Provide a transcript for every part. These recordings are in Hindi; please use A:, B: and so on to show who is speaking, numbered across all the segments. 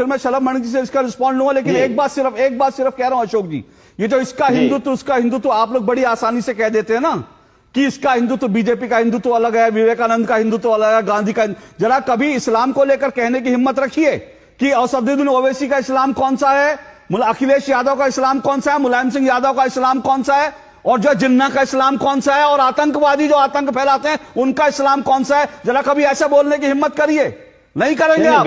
A: फिर मैं शलभ मणि जी से इसका रिस्पॉन्ड लूंगा, लेकिन एक बात सिर्फ कह रहा हूं अशोक जी, ये जो इसका हिंदुत्व उसका हिंदुत्व आप लोग बड़ी आसानी से कह देते हैं ना कि इसका हिंदुत्व, बीजेपी का हिंदुत्व अलग है, विवेकानंद का हिंदुत्व अलग है, गांधी का। जरा कभी इस्लाम को लेकर कहने की हिम्मत रखिए कि असदुद्दीन ओवैसी का इस्लाम कौन सा है, अखिलेश यादव का इस्लाम कौन सा है, मुलायम सिंह यादव का इस्लाम कौन सा है, और जो जिन्ना का इस्लाम कौन सा है, और आतंकवादी जो आतंक फैलाते हैं उनका इस्लाम कौन सा है। जरा कभी ऐसे बोलने की हिम्मत करिए। नहीं करेंगे आप,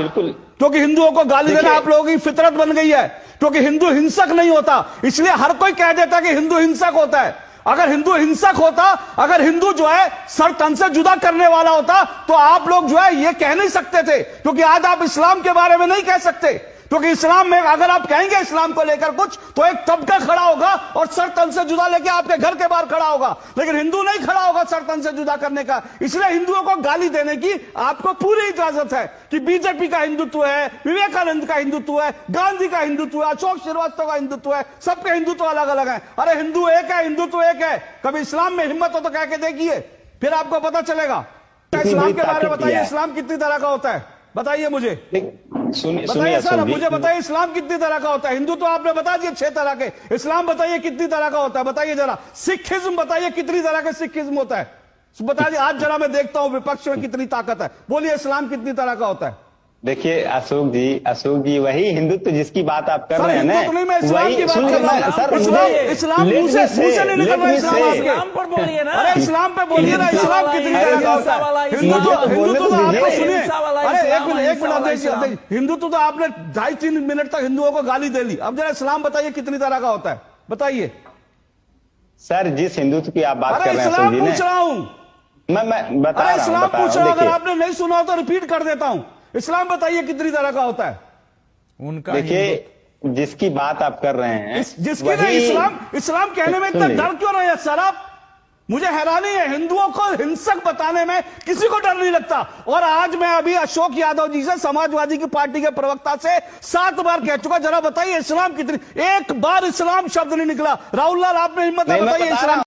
A: क्योंकि हिंदुओं को गाली देना आप लोगों की फितरत बन गई है। क्योंकि हिंदू हिंसक नहीं होता, इसलिए हर कोई कह देता कि हिंदू हिंसक होता है। अगर हिंदू हिंसक होता, अगर हिंदू जो है सर तन से जुदा करने वाला होता, तो आप लोग जो है ये कह नहीं सकते थे। क्योंकि आज आप इस्लाम के बारे में नहीं कह सकते, क्योंकि इस्लाम में अगर आप कहेंगे इस्लाम को लेकर कुछ, तो एक तबका खड़ा होगा और सर तन से जुदा लेके आपके घर के बाहर खड़ा होगा, लेकिन हिंदू नहीं खड़ा होगा सर तन से जुदा करने का। इसलिए हिंदुओं को गाली देने की आपको पूरी इजाजत है कि बीजेपी का हिंदुत्व है, विवेकानंद का हिंदुत्व है, गांधी का हिंदुत्व है, अशोक श्रीवास्तव का हिंदुत्व है, सबके हिंदुत्व अलग अलग है। अरे हिंदू एक है, हिंदुत्व एक है। कभी इस्लाम में हिम्मत हो तो कह के देखिए, फिर आपको पता चलेगा। इस्लाम के बारे में बताइए, इस्लाम कितनी तरह का होता है बताइए मुझे, बताइए सर, मुझे बताइए इस्लाम कितनी तरह का होता है। हिंदू तो आपने बता दिए 6 तरह के, इस्लाम बताइए कितनी तरह का होता है, बताइए जरा। सिखिज्म बताइए कितनी तरह का सिखिज्म होता है, बता दिए। आज जरा मैं देखता हूं विपक्ष में कितनी ताकत है, बोलिए इस्लाम कितनी तरह का होता है।
B: देखिए अशोक जी वही हिंदुत्व जिसकी बात आप कर रहे हैं ना,
A: वही इस्लाम मुंह से नहीं निकल रहा। इस्लाम पर बोलिए ना, अरे इस्लाम पे बोलिए ना, इस्लाम कितनी तरह का होता है। हिंदुत्व तो आपने सुनिए, अरे एक मिनट, हिंदुत्व तो आपने 2.5-3 मिनट तक हिंदुओं को गाली दे ली। अब जरा इस्लाम बताइए कितनी तरह का होता है, बताइए
B: सर। जिस हिंदुत्व की आप बात कर रहे हैं,
A: इस्लाम पूछ रहा हूं
B: मैं बता रहा हूं,
A: इस्लाम पूछ रहा हूं। अगर आपने नहीं सुना तो रिपीट कर देता हूं। इस्लाम बताइए कितनी तरह का होता है
B: उनका। देखिए जिसकी बात आप कर रहे हैं,
A: जिसकी नहीं, इस्लाम कहने में इतना डर क्यों रहे हैं सर आप? मुझे हैरानी है, हिंदुओं को हिंसक बताने में किसी को डर नहीं लगता। और आज मैं अभी अशोक यादव जी से, समाजवादी की पार्टी के प्रवक्ता से 7 बार कह चुका, जरा बताइए इस्लाम कितनी, एक बार इस्लाम शब्द नहीं निकला। राहुल लाल आपने हिम्मत है, बताइए इस्लाम